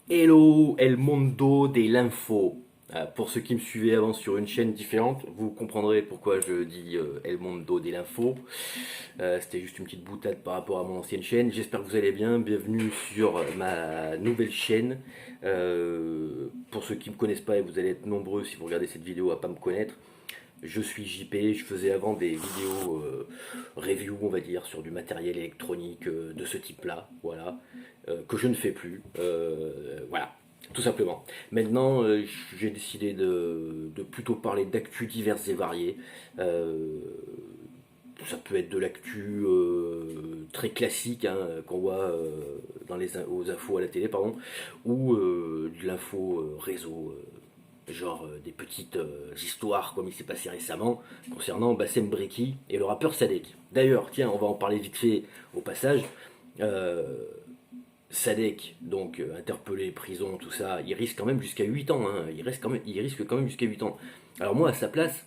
Hello, El Mondo de l'info. Pour ceux qui me suivaient avant sur une chaîne différente, vous comprendrez pourquoi je dis El Mondo de l'info. C'était juste une petite boutade par rapport à mon ancienne chaîne. J'espère que vous allez bien. Bienvenue sur ma nouvelle chaîne. Pour ceux qui ne me connaissent pas, et vous allez être nombreux si vous regardez cette vidéo à pas me connaître, je suis JP, je faisais avant des vidéos review, on va dire, sur du matériel électronique de ce type-là, voilà, que je ne fais plus, voilà, tout simplement. Maintenant, j'ai décidé de plutôt parler d'actu diverses et variées. Euh, Ça peut être de l'actu très classique hein, qu'on voit aux infos à la télé, pardon, ou de l'info réseau genre des petites histoires comme il s'est passé récemment concernant Bassem Breki et le rappeur Sadek. D'ailleurs, tiens, on va en parler vite fait au passage. Euh, Sadek, donc interpellé, prison, tout ça, il risque quand même jusqu'à 8 ans. Hein. Il risque quand même jusqu'à 8 ans. Alors moi à sa place,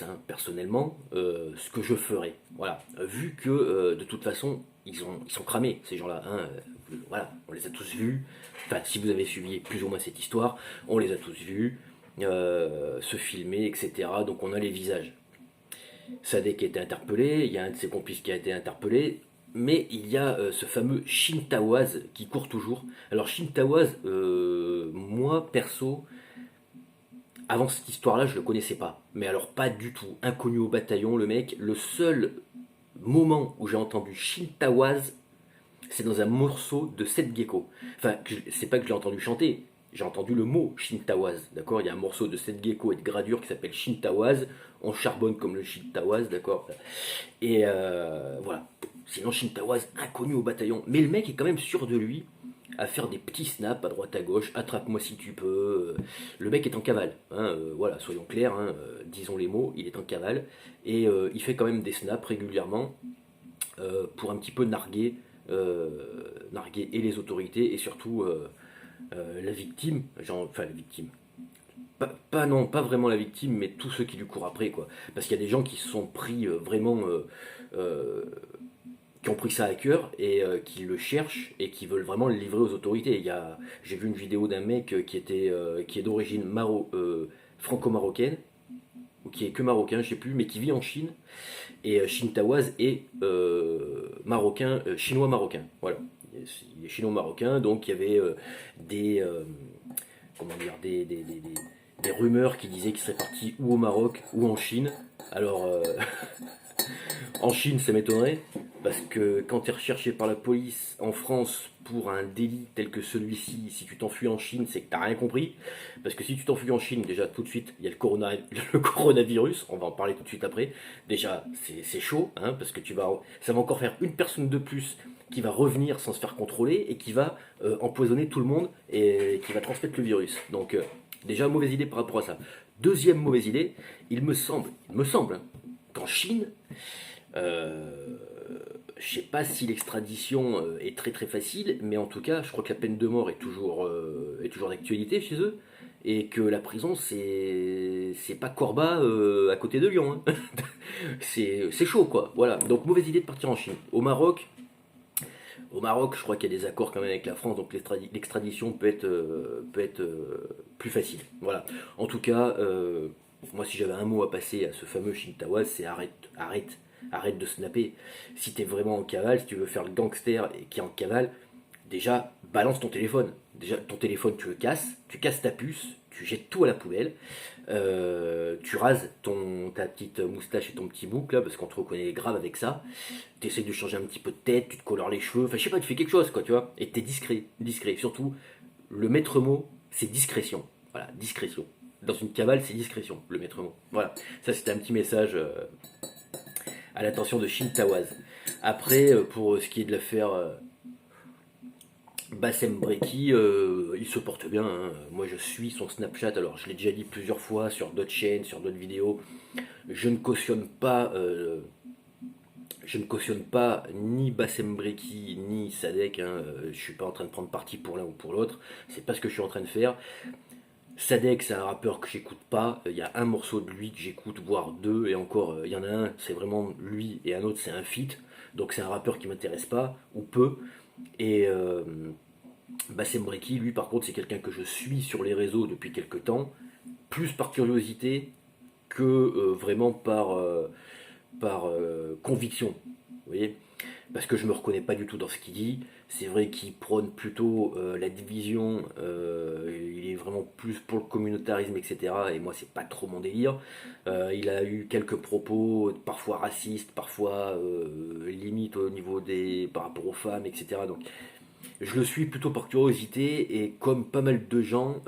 hein, personnellement, ce que je ferais, voilà, vu que de toute façon, ils sont cramés, ces gens-là, hein, voilà, on les a tous vus, enfin, si vous avez suivi plus ou moins cette histoire, on les a tous vus, se filmer, etc., donc on a les visages. Sadek a été interpellé, il y a un de ses complices qui a été interpellé, mais il y a ce fameux Shin Tawaz qui court toujours. Alors Shin Tawaz, moi, perso, avant cette histoire-là, je le connaissais pas. Mais alors pas du tout. Inconnu au bataillon, le mec. Le seul moment où j'ai entendu Shintawaz, c'est dans un morceau de Seth Gecko. Enfin, c'est pas que je l'ai entendu chanter. J'ai entendu le mot Shintawaz, d'accord. Il y a un morceau de Seth Gecko et de Gradure qui s'appelle Shintawaz. On charbonne comme le Shintawaz, d'accord. Et voilà. Sinon, Shintawaz, inconnu au bataillon. Mais le mec est quand même sûr de lui à faire des petits snaps à droite à gauche, attrape-moi si tu peux. Le mec est en cavale, hein, voilà, soyons clairs, hein, disons les mots, il est en cavale, et il fait quand même des snaps régulièrement pour un petit peu narguer et les autorités et surtout la victime, enfin la victime. Non, pas vraiment la victime, mais tous ceux qui lui courent après, quoi. Parce qu'il y a des gens qui se sont pris vraiment euh, qui ont pris ça à cœur et qui le cherchent et qui veulent vraiment le livrer aux autorités. J'ai vu une vidéo d'un mec qui est d'origine franco-marocaine, ou qui est que marocain, je sais plus, mais qui vit en Chine. Et Shin Tawaz est marocain, chinois-marocain. Voilà. Il est chinois-marocain, donc il y avait des, comment dire, des rumeurs qui disaient qu'il serait parti ou au Maroc ou en Chine. Alors, en Chine, ça m'étonnerait, parce que quand tu es recherché par la police en France pour un délit tel que celui-ci, si tu t'enfuis en Chine, c'est que tu n'as rien compris. Parce que si tu t'enfuis en Chine, déjà tout de suite, il y a le coronavirus, on va en parler tout de suite après. Déjà, c'est chaud, hein, parce que ça va encore faire une personne de plus qui va revenir sans se faire contrôler et qui va empoisonner tout le monde et qui va transmettre le virus. Donc, déjà, mauvaise idée par rapport à ça. Deuxième mauvaise idée, il me semble hein, qu'en Chine, euh, je sais pas si l'extradition est très très facile, mais en tout cas, je crois que la peine de mort est toujours d'actualité chez eux, et que la prison c'est pas Corba à côté de Lyon. Hein. C'est chaud quoi. Voilà. Donc mauvaise idée de partir en Chine. Au Maroc, je crois qu'il y a des accords quand même avec la France, donc l'extradition peut être plus facile. Voilà. En tout cas, moi si j'avais un mot à passer à ce fameux Shintawaz, c'est arrête de snapper. Si t'es vraiment en cavale, si tu veux faire le gangster et qui est en cavale, déjà balance ton téléphone. Déjà ton téléphone tu le casses, tu casses ta puce, tu jettes tout à la poubelle, tu rases ta petite moustache et ton petit bouc là, parce qu'on te reconnaît grave avec ça. Tu essaies de changer un petit peu de tête, tu te colores les cheveux, enfin je sais pas, tu fais quelque chose quoi, tu vois. Et t'es discret, discret. Surtout, le maître mot, c'est discrétion. Voilà, discrétion. Dans une cavale, c'est discrétion, le maître mot. Voilà, ça c'était un petit message à l'attention de Shin Tawaz. Après, pour ce qui est de l'affaire Bassem Breki, il se porte bien. Hein. Moi, je suis son Snapchat. Alors, je l'ai déjà dit plusieurs fois sur d'autres chaînes, sur d'autres vidéos. Je ne cautionne pas, je ne cautionne pas ni Bassem Breki ni Sadek. Hein. Je suis pas en train de prendre parti pour l'un ou pour l'autre. C'est pas ce que je suis en train de faire. Sadek, c'est un rappeur que j'écoute pas. Il y a un morceau de lui que j'écoute, voire deux, et encore, il y en a un, c'est vraiment lui, et un autre, c'est un feat. Donc c'est un rappeur qui m'intéresse pas, ou peu. Et Bassem Breki, lui par contre, c'est quelqu'un que je suis sur les réseaux depuis quelques temps, plus par curiosité que vraiment par conviction. Vous voyez, parce que je me reconnais pas du tout dans ce qu'il dit. C'est vrai qu'il prône plutôt la division, il est vraiment plus pour le communautarisme, etc. Et moi, c'est pas trop mon délire. Il a eu quelques propos, parfois racistes, parfois limite au niveau des par rapport aux femmes, etc. Donc, je le suis plutôt par curiosité et comme pas mal de gens.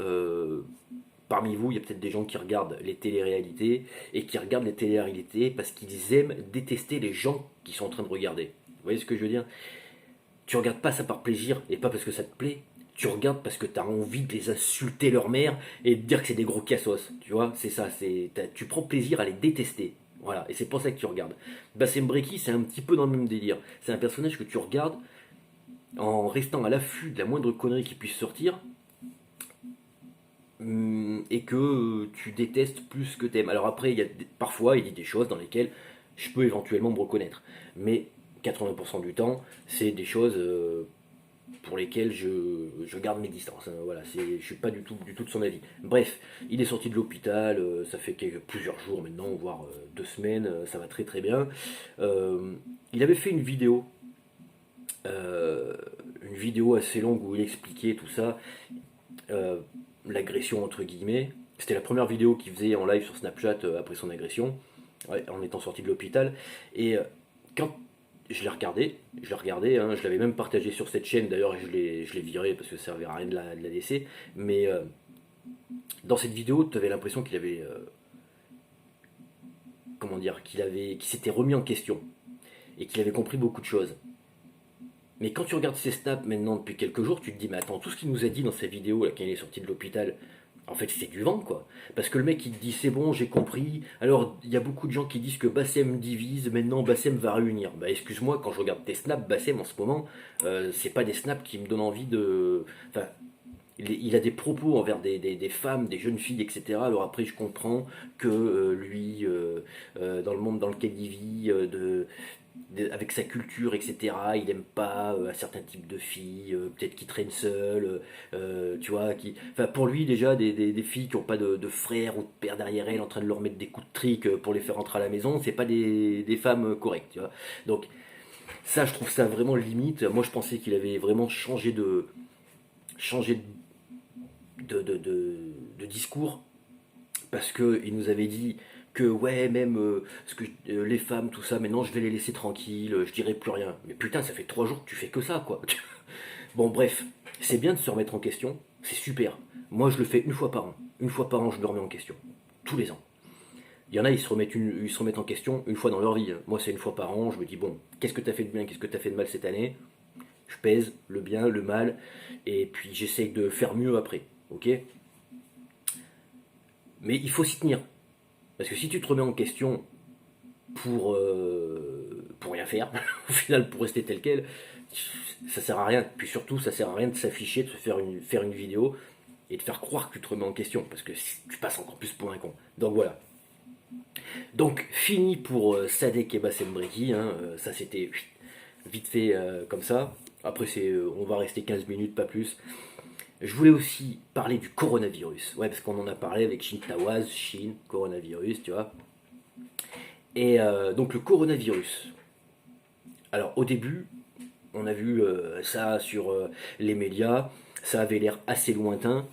Parmi vous, il y a peut-être des gens qui regardent les téléréalités et qui regardent les téléréalités parce qu'ils aiment détester les gens qui sont en train de regarder. Vous voyez ce que je veux dire? Tu regardes pas ça par plaisir et pas parce que ça te plaît. Tu regardes parce que tu as envie de les insulter leur mère et de dire que c'est des gros cassos. Tu vois, c'est ça. Tu prends plaisir à les détester. Voilà, et c'est pour ça que tu regardes. Bassem Breki, c'est un petit peu dans le même délire. C'est un personnage que tu regardes en restant à l'affût de la moindre connerie qui puisse sortir et que tu détestes plus que t'aimes. Alors après, parfois, il dit des choses dans lesquelles je peux éventuellement me reconnaître. Mais 80% du temps, c'est des choses pour lesquelles je garde mes distances. Hein. Voilà, je suis pas du tout de son avis. Bref, il est sorti de l'hôpital, ça fait plusieurs jours maintenant, voire 2 semaines, ça va très très bien. Il avait fait euh, une vidéo assez longue où il expliquait tout ça. euh, L'agression entre guillemets. C'était la première vidéo qu'il faisait en live sur Snapchat après son agression, ouais, en étant sorti de l'hôpital. Et quand je l'ai regardé, hein, je l'avais même partagé sur cette chaîne, d'ailleurs je l'ai viré parce que ça servait à rien de la laisser. Mais dans cette vidéo, tu avais l'impression qu'il avait, comment dire, qu'il s'était remis en question et qu'il avait compris beaucoup de choses. Mais quand tu regardes ses snaps maintenant depuis quelques jours, tu te dis, mais attends, tout ce qu'il nous a dit dans sa vidéo, là, quand il est sorti de l'hôpital, en fait, c'est du vent, quoi. Parce que le mec, il te dit, c'est bon, j'ai compris. Alors, il y a beaucoup de gens qui disent que Bassem divise, maintenant Bassem va réunir. Bah, excuse-moi, quand je regarde tes snaps, Bassem, en ce moment, c'est pas des snaps qui me donnent envie de. Enfin, il a des propos envers des femmes, des jeunes filles, etc. Alors après, je comprends que lui, dans le monde dans lequel il vit, avec sa culture, etc., il n'aime pas un certain type de filles, peut-être qu'il traîne seul, tu vois, enfin, pour lui déjà, des filles qui n'ont pas de frère ou de père derrière elle en train de leur mettre des coups de trick pour les faire rentrer à la maison, c'est pas des femmes correctes, tu vois. Donc ça, je trouve ça vraiment limite. Moi, je pensais qu'il avait vraiment changé de discours parce qu'il nous avait dit que ouais même les femmes tout ça maintenant je vais les laisser tranquilles, je dirai plus rien. Mais putain, ça fait 3 jours que tu fais que ça quoi. Bon bref, c'est bien de se remettre en question, c'est super. Moi je le fais une fois par an je me remets en question, tous les ans. Il y en a, ils se remettent en question une fois dans leur vie. Moi c'est une fois par an, je me dis bon, qu'est-ce que t'as fait de bien, qu'est-ce que t'as fait de mal cette année. Je pèse le bien, le mal, et puis j'essaye de faire mieux après, ok. Mais il faut s'y tenir. Parce que si tu te remets en question pour rien faire, au final pour rester tel quel, ça sert à rien. Puis surtout, ça sert à rien de s'afficher, de se faire une vidéo et de faire croire que tu te remets en question. Parce que tu passes encore plus pour un con. Donc voilà. Donc fini pour Sadek et Bassem Breki. Hein, ça c'était vite fait comme ça. Après, on va rester 15 minutes, pas plus. Je voulais aussi parler du coronavirus. Ouais, parce qu'on en a parlé avec Shin Tawaz, Chine, coronavirus, tu vois. Et donc le coronavirus. Alors au début, on a vu ça sur les médias, ça avait l'air assez lointain.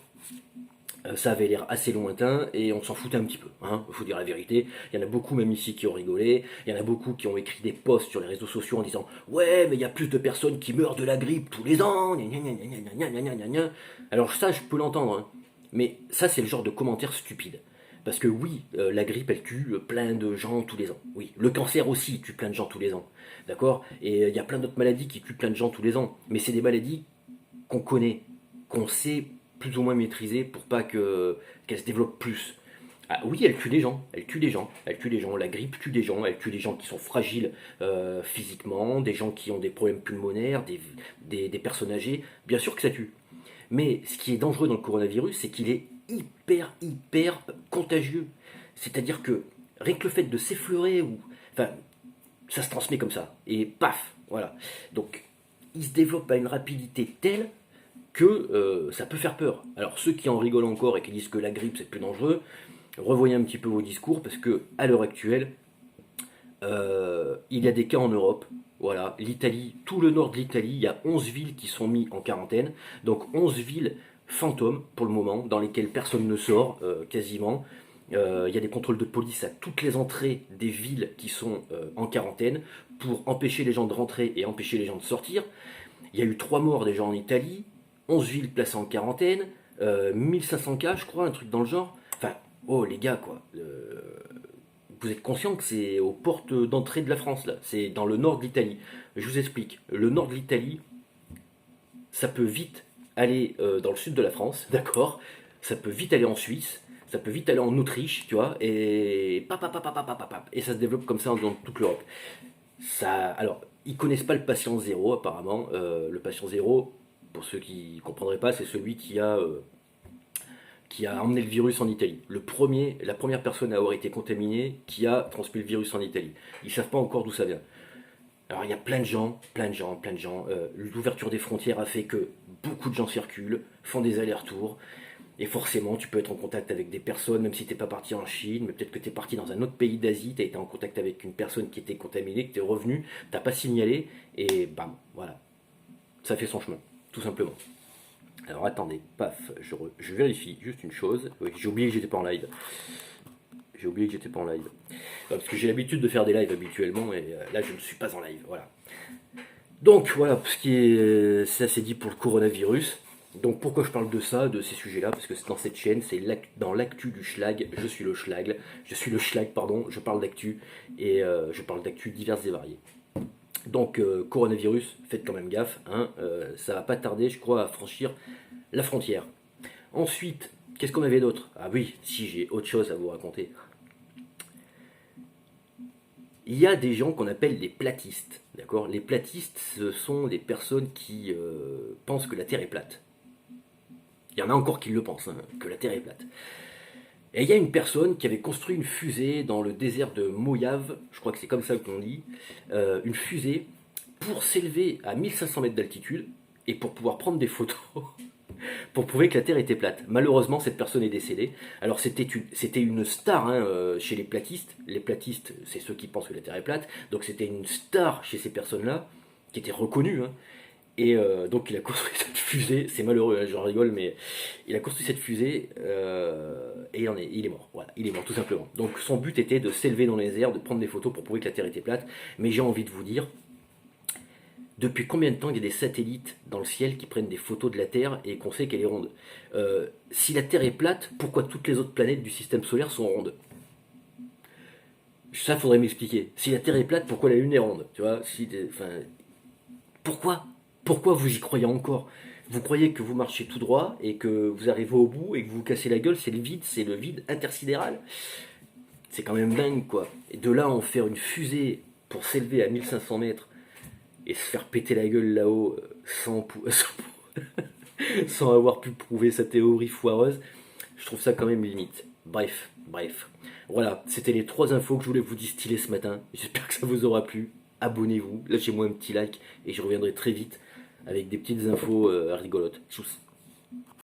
Ça avait l'air assez lointain et on s'en foutait un petit peu, hein, faut dire la vérité. Il y en a beaucoup même ici qui ont rigolé, il y en a beaucoup qui ont écrit des posts sur les réseaux sociaux en disant ouais mais il y a plus de personnes qui meurent de la grippe tous les ans, gna gna gna gna gna gna gna gna. Alors ça je peux l'entendre, hein. Mais ça c'est le genre de commentaire stupide. Parce que oui, la grippe elle tue plein de gens tous les ans. Oui, le cancer aussi tue plein de gens tous les ans. D'accord. Et il y a plein d'autres maladies qui tuent plein de gens tous les ans. Mais c'est des maladies qu'on connaît, qu'on sait plus ou moins maîtriser pour pas qu'elle se développe plus. Ah, oui, elle tue des gens, elle tue des gens, elle tue des gens. La grippe tue des gens, elle tue des gens qui sont fragiles physiquement, des gens qui ont des problèmes pulmonaires, des personnes âgées. Bien sûr que ça tue. Mais ce qui est dangereux dans le coronavirus, c'est qu'il est hyper contagieux. C'est-à-dire que rien que le fait de s'effleurer, ou, enfin, ça se transmet comme ça. Et paf, voilà. Donc il se développe à une rapidité telle que ça peut faire peur. Alors ceux qui en rigolent encore et qui disent que la grippe c'est plus dangereux, revoyez un petit peu vos discours parce que à l'heure actuelle, il y a des cas en Europe. Voilà, l'Italie, tout le nord de l'Italie, il y a 11 villes qui sont mises en quarantaine. Donc 11 villes fantômes pour le moment, dans lesquelles personne ne sort quasiment. Il y a des contrôles de police à toutes les entrées des villes qui sont en quarantaine pour empêcher les gens de rentrer et empêcher les gens de sortir. Il y a eu 3 morts déjà en Italie, 11 villes placées en quarantaine, 1500 cas, je crois, un truc dans le genre. Enfin, oh les gars, quoi. Vous êtes conscient que c'est aux portes d'entrée de la France, là. C'est dans le nord de l'Italie. Je vous explique. Le nord de l'Italie, ça peut vite aller dans le sud de la France, d'accord. Ça peut vite aller en Suisse, ça peut vite aller en Autriche, tu vois, et et ça se développe comme ça dans toute l'Europe. Ça, alors, ils connaissent pas le patient zéro apparemment. Le patient zéro, pour ceux qui ne comprendraient pas, c'est celui qui a emmené le virus en Italie. La première personne à avoir été contaminée qui a transmis le virus en Italie. Ils ne savent pas encore d'où ça vient. Alors il y a plein de gens. L'ouverture des frontières a fait que beaucoup de gens circulent, font des allers-retours. Et forcément, tu peux être en contact avec des personnes, même si tu n'es pas parti en Chine, mais peut-être que tu es parti dans un autre pays d'Asie, tu as été en contact avec une personne qui était contaminée, que tu es revenu, tu n'as pas signalé, et bam, voilà. Ça fait son chemin, tout simplement. Alors attendez, paf, je vérifie juste une chose. Oui, j'ai oublié que j'étais pas en live. Parce que j'ai l'habitude de faire des lives habituellement, et là je ne suis pas en live, voilà. Donc voilà, ça c'est dit pour le coronavirus. Donc pourquoi je parle de ça, de ces sujets-là? Parce que c'est dans cette chaîne, c'est dans l'actu du schlag, je suis le schlag, je parle d'actu, et je parle d'actu diverses et variées. Donc coronavirus, faites quand même gaffe, hein, ça va pas tarder, je crois, à franchir la frontière. Ensuite, qu'est-ce qu'on avait d'autre? Ah oui, si j'ai autre chose à vous raconter. Il y a des gens qu'on appelle les platistes, d'accord? Les platistes, ce sont des personnes qui pensent que la Terre est plate. Il y en a encore qui le pensent, hein, que la Terre est plate. Et il y a une personne qui avait construit une fusée dans le désert de Mojave, je crois que c'est comme ça qu'on dit, une fusée pour s'élever à 1500 mètres d'altitude et pour pouvoir prendre des photos pour prouver que la Terre était plate. Malheureusement, cette personne est décédée. Alors c'était une star hein, chez les platistes. Les platistes, c'est ceux qui pensent que la Terre est plate. Donc c'était une star chez ces personnes-là, qui était reconnue. Hein. Et donc il a construit cette fusée, c'est malheureux, hein, j'en rigole, mais il a construit cette fusée et il est mort. Voilà, il est mort tout simplement. Donc son but était de s'élever dans les airs, de prendre des photos pour prouver que la Terre était plate. Mais j'ai envie de vous dire, depuis combien de temps il y a des satellites dans le ciel qui prennent des photos de la Terre et qu'on sait qu'elle est ronde? Si la Terre est plate, pourquoi toutes les autres planètes du système solaire sont rondes? Ça, faudrait m'expliquer. Si la Terre est plate, pourquoi la Lune est ronde? Tu vois, pourquoi? Pourquoi vous y croyez encore? Vous croyez que vous marchez tout droit et que vous arrivez au bout et que vous vous cassez la gueule, c'est le vide intersidéral. C'est quand même dingue, quoi. Et de là, en faire une fusée pour s'élever à 1500 mètres et se faire péter la gueule là-haut sans avoir pu prouver sa théorie foireuse, je trouve ça quand même limite. Bref. Voilà, c'était les 3 infos que je voulais vous distiller ce matin. J'espère que ça vous aura plu. Abonnez-vous, lâchez-moi un petit like et je reviendrai très vite avec des petites infos rigolotes. Tchuss.